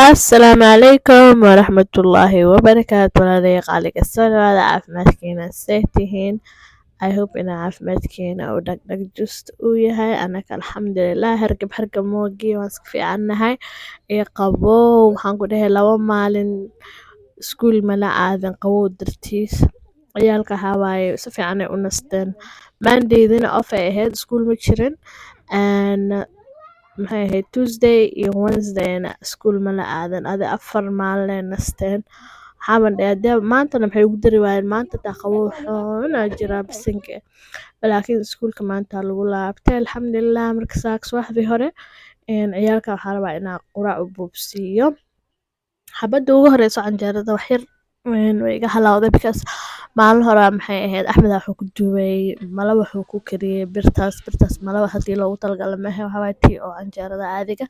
Asalaamu calaykum waraxmatullaahi wabarakaatu walaalayaal qaaliga soo dhawaada caafimaadkiina see tihiin I hope ina caafimaadkiina uu dhagdhag just uu yahay anaka alxamdulilah hargab moogi waan iska fiicannahay iyo qabow waxaan ku dhahay 2 maalin iskuul mala aadan qabow dartiis ciyaalka waxaa waaye si fiican ay u nasteen maandeydina off ay ahayd iskuul ma jirin and maxay ahayd Tuesday iyo Wednesdayna iskuul mala aadan adi 4 maalin ay nasteen waxaan dhahay maantana maxay ugu dari waayeen maanta taa qabow xun aa jiraa bisinka laakiin iskuulka maanta lagu laabtay alxamdulilah marka saaka subaxdii hore ciyaalka waxaa rabaa inaa quraac u buubsiiyo xabadda ugu horeyso canjeerada wax yar way iga halawday because maalin hore maxay ahayd Axmed wuxuu ku duubay malab wuxuu ku kariyay birtaas malab hadii loogu talagalay maaha waxa waaye tii oo canjeerada caadiga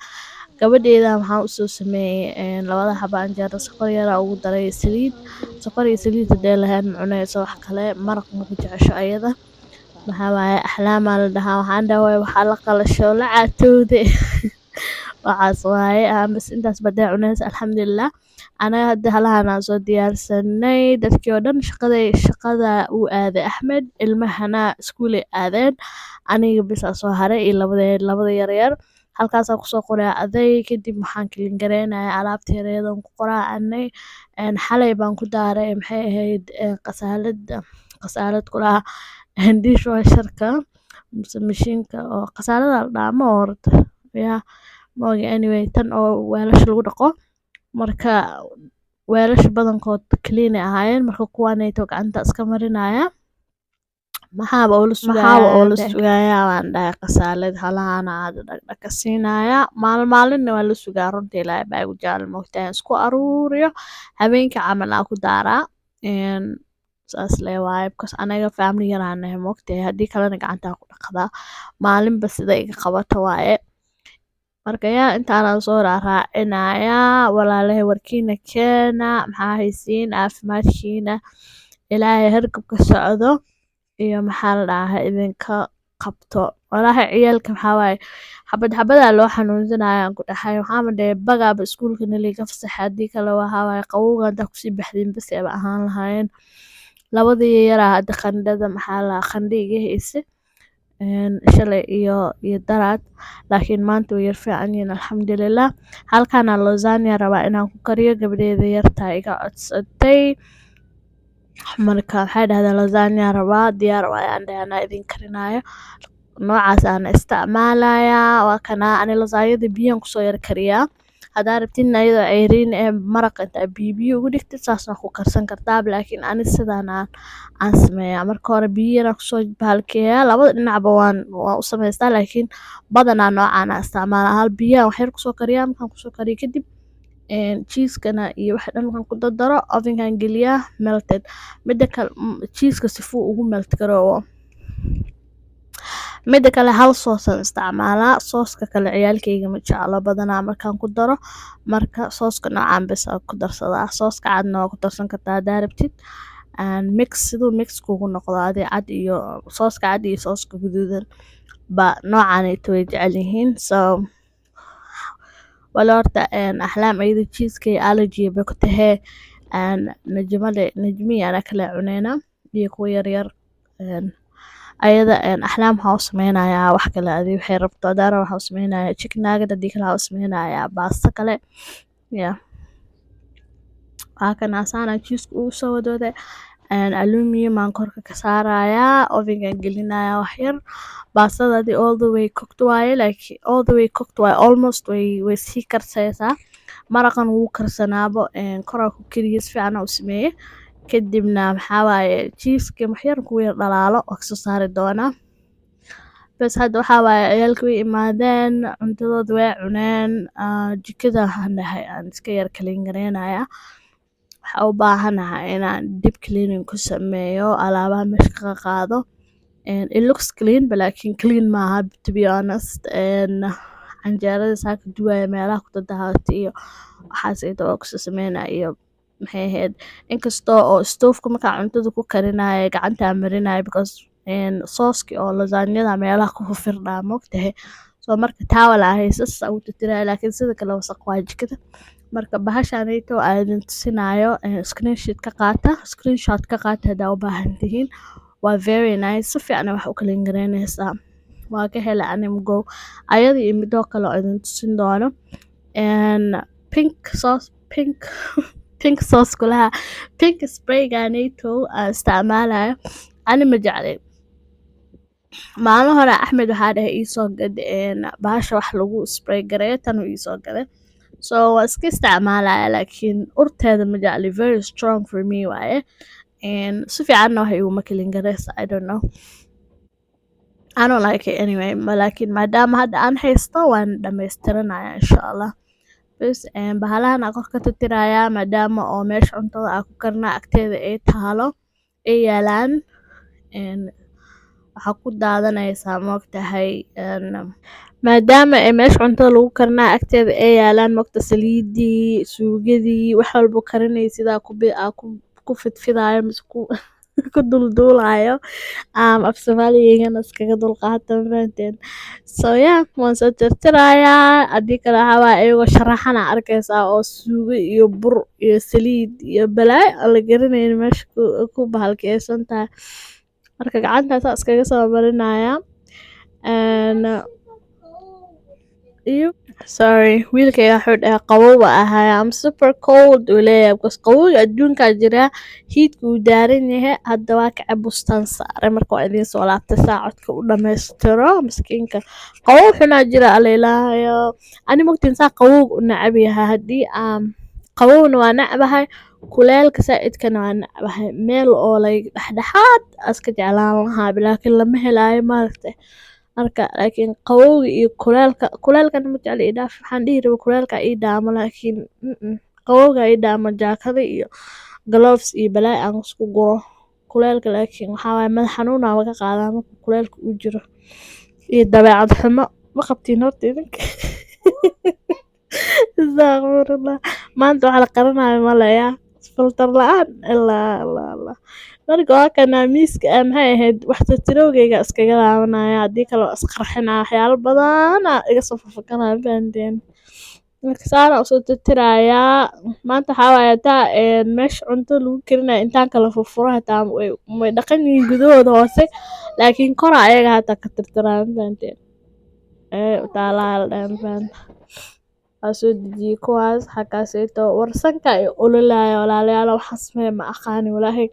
gabadheeda waxaan usoo sameeyay 2 xabo canjeero sokor yar ugu daray saliid sokor iyo saliid hadee lahayn ma cunayso wax kale maraq ma ku jecesho ayada waxaa waaye axlaamaa la dhahaa waxaan dhahay waxaa la qalasho la caatowde waxaas waaye bas intaas badee cunaysa alxamdulilah anaga hadda halahanaan soo diyaarsanay dadkii oo dhan shaqada uu aaday Axmed ilmahana iskuulay aadeen aniga bisaa soo haray iyo labada yaryar halkaasaan kusoo quraacday kadib waxaan kalin garaynaya alaabta yaryadaan ku qoraacanay xalay baan ku daaray maxay ahayd qasaalad kulaha dishwasherka mise mashiinka oo qasaalada la dhahaa ma horta yaa moogi anyway tan oo weelasha lagu dhaqo marka weelasha badankood clean ay ahaayeen marka kuwaanayto gacanta iska marinaya maxaaba oo la sugayaa waan dhahay qasaalad halahana aad dhaqdhaq ka siinaya maalinna waa la sugaa runtii ilaahay baa igu jecel moogtahay isku aruuriyo habeenkii camal aan ku daaraa saas lee waaye because anaga family yar aan nahay moogtahay haddii kalena gacantaan ku dhaqdaa maalinba sida iga qabato waaye marka yaa intaanaan soo raacinayaa walaalahay warkiina keena maxaa haysiin caafimaadkiina ilaahay hargabka socdo iyo maxaa la dhahaa idinka qabto walahi ciyaalka maxaa waaye xabadaa loo xanuunsanaya aan ku dhahay waxaama dhahay bagaaba iskuulka naliga fasaxa haddii kale waxaa waaye qabowga haddaa kusii baxdiin bas ayba ahaan lahaayeen labadii yaraa hadda qandhada maxaa la qandho iga hayse shalay iyo daraad laakiin maanta way yar fiican yihiin alxamdulilah halkaana lasagna rabaa inaan ku kariyo gabadheeda yartaa iga codsatay marka waxay dhahdeen lasagna rabaa diyaar waaye aan dhahay anaa idin karinaayo noocaas aan isticmaalayaa waa kana ani lasagyada biyaan kusoo yar kariyaa haddaa rabtin ayadoo ceyriin maraqa intaa biyo ugu dhigtid saasna ku karsan kartaa laakiin ani sidaan aan sameeyaa marka hore biyo yaraan kusoo bahalkeeyaa labada dhinacba waan u samaystaa laakiin badanaa noocaan aan isticmaalaa hal biyaha wax yar kusoo kariyaa markaan kusoo kariyo kadib cheeskana iyo waxa dhan markaan ku dardaro ovenkan geliyaa melted midda kale cheeska sifuu ugu melt garoobo midda kale hal soosaan isticmaalaa sooska kale ciyaalkayga ma jeclo badanaa markaan ku daro marka sooska noocaan bes ku darsadaa sooska cadna waa ku darsan kartaa haddaa rabtid mix siduu mix kugu noqdo adi cad iyo sooska cad iyo sooska guduudan ba noocaanayto way jecel yihiin so wala horta axlaam ayada cheeskay allergy bay ku tahee najmiya ana kala cuneyna iyo kuwa yaryar ayada axlaam waxaa u sameynayaa wax kale adi waxay rabto hadaana waxaa u sameynayaa chicken nugget haddii kale waxaa u sameynayaa baasto kale ya waxaa kana asaana cheeska ugu soo wadooday aluminium aan korka ka saarayaa ovenkan gelinayaa wax yar baastada hadii all the way cooked waaye almost way sii karsaysaa maraqan wuu karsanaabo koraa ku kariya si fiican u sameeye kadibna maxaa waaye cheeska wax yar ku yar dhalaalo oo kasoo saari doonaa bas hadda waxaa waaye ciyaalka way imaadeen cuntadooda way cuneen jikada waxaan dhahay aan iska yar kalin gareynayaa waxaa u baahanahay inaan deep cleaning ku sameeyo alaabaha meesha ka qaado it looks clean laakiin clean maaha to be honest canjeerada saaka duwaya meelaha ku dadahatay iyo waxaas oo kusoo sameynaya iyo maxay ahayd inkastoo oo stoofka markaa cuntada ku karinaya gacanta marinaya because sooski oo lasagnada meelaha ku firdhaa moogtahay soo marka towel aa haysas u tirtiraya laakiin sida kale wasaq waa jikada marka bahashanayto aan idin tusinayo screenshot ka qaata hadaa u baahan tihiin. Waa very nice, si fiican wax u clean garaynaysaa. Waa ka helay animgo ayada iyo midoo kale oo idin tusin doono pink sauce kulaha pink sprayganayto aan isticmaalayo ani ma jeclay. Maalin hore Axmed waxaa dhahay iisoo gad bahasha wax lagu spray gareeyo tan uu iisoo gaday, so waa iska isticmaalaya laakiin urteeda ma jecli, very strong for me waaye. Si fiicanna wax iguma clean garaysa, I don't know, I don't like it anyway. Laakiin maadaama hadda aan haysto waan dhamaystiranaya insha Allah. Bas bahalahan aan korka tirtirayaa maadaama oo meesha cuntada aan ku karnaa agteeda ay taalo ay yaalaan. Waxaa ku daadanaysaa moogtahay maadaama ay meesha cuntada lagu karnaa agteeda ay yaalaan moogta saliidii suugadii wax walbo karinaysid aa ku fidfidaayo mise ku dulduulayo. Af Soomaaligeygana iskaga dulqaata mafahanteen. So yeah, waan soo tirtirayaa. Haddii kale waxaa waaye ayagoo sharaxana arkaysaa oo suugo iyo bur iyo saliid iyo balaayo aan la garanayn meesha ku bahalkiyeysan tahay. Marka gacantaasaa iskaga soo marinaya sorry wiilkayga wuxuu dhahay qabow ahaya, I'm super cold uu leeyahay because qabowga adduunkaa jira, heatka uu daaran yahay. Hadda waa kaca bustaan saaray marka waa idiin soo laabtay saacadka u dhammaystiro. Miskiinka qabow xunaa jira alilaahayo. Ani mogtiin saa qabowga u necab yahay, haddii qabowna waa necbahay, kuleelka saa'idkana waa necbahay. Meel oo dhexdhexaad iska jeclaan lahaa laakiin lama helaayo maaragtay. Marka laakiin qabowga iyo kuleelkana ma jecli idhaaf. Waxaan dhihi rabay kuleelka ii dhaamo laakiin qabowga ii dhaamo, jaakada iyo gloves iyo balaayo aan isku guro. Kuleelka laakiin waxaa waaye madax xanuun aa laga qaadaa marka kuleelka uu jiro iyo dabeecad xumo. Ma qabtiin horta idinka? Astaghfirullah. Maanta wax la qaranayo malayaa filter la'aan ilaa marka waa kana miiska maxay ahayd wax tirtirowgayga iskaga laabanaya, haddii kale waa isqarxinaya, waxyaalo badan iga soo fafakanaya mafahanteen. Marka saana usoo tirtirayaa. Maanta waxaa waaye hataa meesha cuntada lagu karinayo intaan kala furfuro hataa way dhaqan yihiin gudahooda hoose, laakiin kora ayaga hataa ka tirtiraya mafahanteen. Taalaa la dhahay mafahanta. Waa soo dejiyey kuwaas xaggaasayto warsanka iyo ololaya walaalayaal waxaan sameeya ma aqaani walaahi.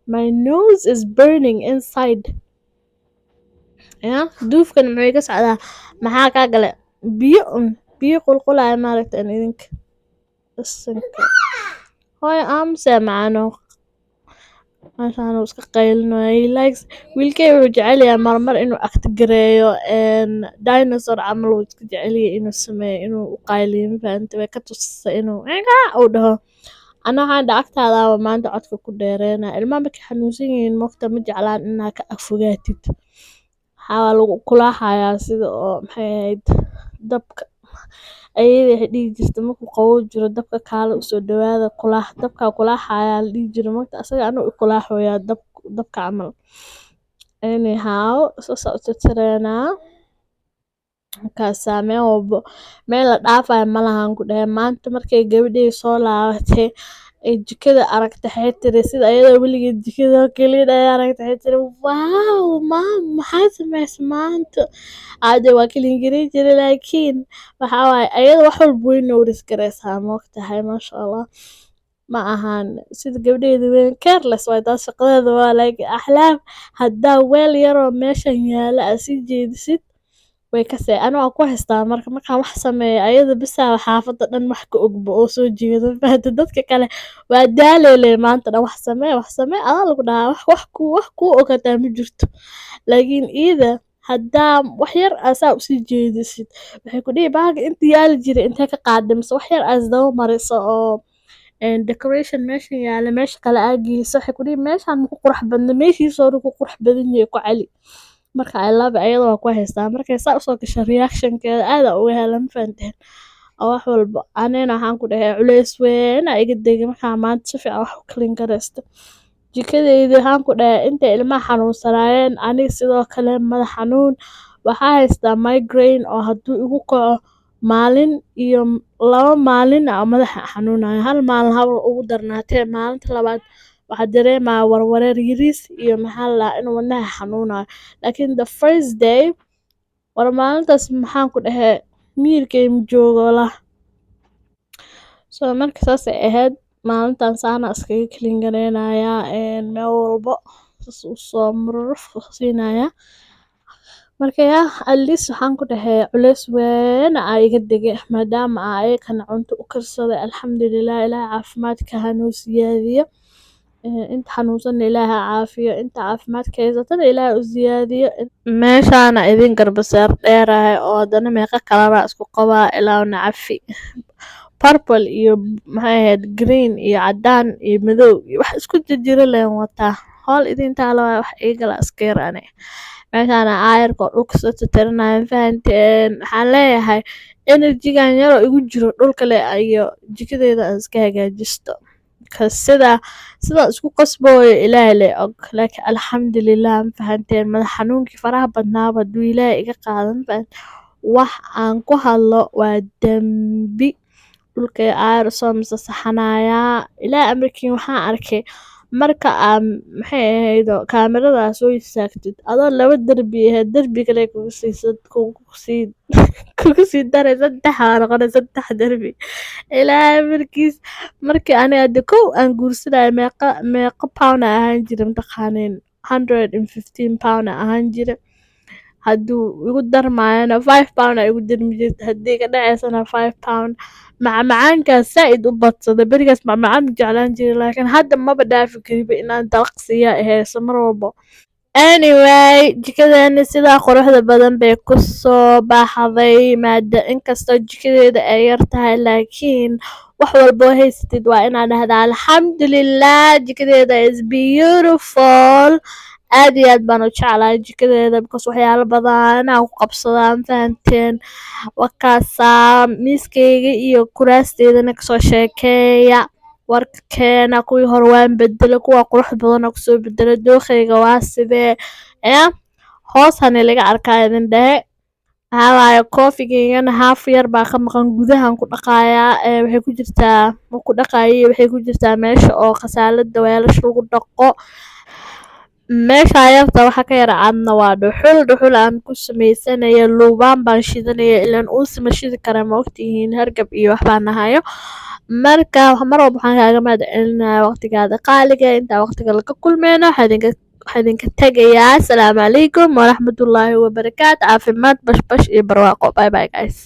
My nose is burning inside. Duufkan muxuu iga socdaa? Maxaa kaa gale? Biyo qulqulaya maaragtaan idinka. Hooy aamusee macano. Meeshaan uu iska qaylinayo. Wiilkay wuxuu jecel yahay marmar inuu gareeyo dinosaur camal uu iska jecel yahay inuu sameeyo, inuu u qayliyo mafahantay. Way ka tusisay inuu uu dhaho. Ana waxaan dhahay agtaada maanta codka ku dheereynaa. Ilmaha markay xanuunsan yihiin moogta ma jeclaan inaad ka fogaatid. Waxaa lagu kulaaxayaa sida oo maxay ahayd dabka. Ayadii waxay dhihi jirtay markuu qabow jiro dabka kaala usoo dhawaada dabka kulaaxayaa la dhihi jiray moogta. Asaga anuu kulaaxooyaa dabka camal. Anyhow saas u tirtireynaa. Markaasaa meel la dhaafayo malahan ku dhahay. Maanta markay gabadhay soo laabatay ay jikada aragtay waxay tiri sida ayadoo weligeed jikada kaliya ay aragtay waxay tiri wow maxaa samaysay maanta? Aade waa clean gareyn jiray laakiin waxaa waaye ayada wax walba way notice garaysaa moogtahay masha Allah. Ma ahan sida gabadheeda weyn careless way taas shaqadeeda waa axlaam. Haddaa weel yaroo meeshan yaala aad sii jeedisid way ka anoo ku haystaa markaan wax sameeyo ayada bisaa xaafadda dhan wax ka ogba oo soo jeedo mafahanti. Dadka kale waa daaleele maanta dhan wax samee adaa lagu dhahaa wax ku ogataa ma jirto. Laakiin iyada haddaa wax yar asaa usii jeedisid waxay ku dhihi baaga inta yaali jiray intee ka qaaday mise wax yar aas daba mariso oo decoration meeshan yaala meesha kale aa geyso waxay ku dhihi meeshaan ma ku qurux badna meeshiisa hore ku qurux badan yahay ku cali. Marka I love ayada waa ku haystaa markay saa usoo gasho reactionkeeda aad uga hela mafahanteen. oo wax walba anina waxaan ku dhahay culays weyn iga degay markaa maanta si fiican wax u clean gareysto. Jikadayda waxaan ku dhahay inta ilmaha xanuunsanaayeen aniga sidoo kale madax xanuun waxaa haystaa migraine oo hadduu igu kaco maalin iyo 2 maalin aa madaxa xanuunaya, hal maalin haba ugu darnaatee maalinta labaad waxaa dareemaya warwareer yariis iyo maxaa la dhahaa inuu wadnaha xanuunayo. Laakiin the first day war maalintaas maxaan ku dhahee miyirkeyga ma joogo walahi. So marka saas ay ahayd maalintan saana iskaga clean gareynayaa meel walbo saas usoo mururuf siinayaa. Marka at least waxaan ku dhahee culeys weyn aa iga dege maadaama aa ayakana cunto u karsaday alxamdulilah ilaahay caafimaadka hanoo siyaadiyo. Inta xanuunsanna ilaahay ha caafiyo, inta caafimaadka haysatana ilaahay u siyaadiyo. Meeshaana idin garbasaar dheerahay oo haddana meeqa kalara isku qabaa ilaahna cafi. Purple iyo maxay ahayd green iyo cadaan iyo madow iyo wax isku jirjira leen wataa. Howl idin taalo waaye wax iga gala iska yar ane. Meeshaana aayarka oo dhulka soo tirtiranayo fahanteen. Waxaan leeyahay energy-gan yar oo igu jiro dhulka le iyo jikadeeda aan iska hagaajisto. Sida isku qasbooyo ilaahay le og. Laakiin alxamdulilah fahanteen madax xanuunkii faraha badnaaba haduu ilaahay iga qaadan wax aan ku hadlo waa dambi. Dhulka aayar soo masaxanayaa ilaahay amarkiin waxaan arkay marka aan maxay ahayd kaamirada soo istaagtid adoo 2 darbi ahayd darbi kale kugu sii daray 3 aa noqonay 3 darbi. Ilaahay amarkiis markii aniga kow aan guursanayo meeqa pound aa ahaan jire mataqaaniin 115 pound aa ahaan jire. Hadduu igu darmaayana 5 pound aa igu darmi jirta haddii ka dhaceysana 5 pound. Macmacaankaas zaaid u badsaday berigaas macmacaan ma jeclaan jirin laakiin hadda maba dhaafi kariba inaan dalaq siiya ahayso mar walbo. Anyway jikadeena sidaa quruxda badan bay ku soo baxday inkastoo jikadeeda ay yar tahay laakiin wax walbo haysatid waa inaad dhahdaa alxamdulilah jikadeeda is beautiful. aad iyo aad baan u jeclahay jikadeeda because waxyaalo badan aan ku qabsadaan fahanteen. Wakaasaa miiskeyga iyo kuraasteedana kasoo sheekeeya warka keena kuwii hore waan bedelo kuwa qurux badan oo kusoo bedelo dookheyga waa sidee hoos hana laga arkaa idin dhehe. Waxaa waaye koofigeygana haaf yar baa ka maqan gudahaan ku dhaqaayaa waxay ku jirtaa ma ku dhaqaayo waxay ku jirtaa meesha oo khasaalada weelasha lagu dhaqo. Meesha yarta waxa ka yar cadna waa dhuxul aan ku sameysanayo luubaan baan shidanaya ilaan uusi ma shidi kara ma ogtihiin hargab iyo wax baan nahayo. Marka mar walba waxaan kaaga mahadcelinayaa waqtigaada qaaliga intaa waqtiga laga kulmeyno waxaa idinka tagayaa asalaamu calaykum waraxmatullaahi wabarakaatu caafimaad bashbash iyo barwaaqo bye bye guys.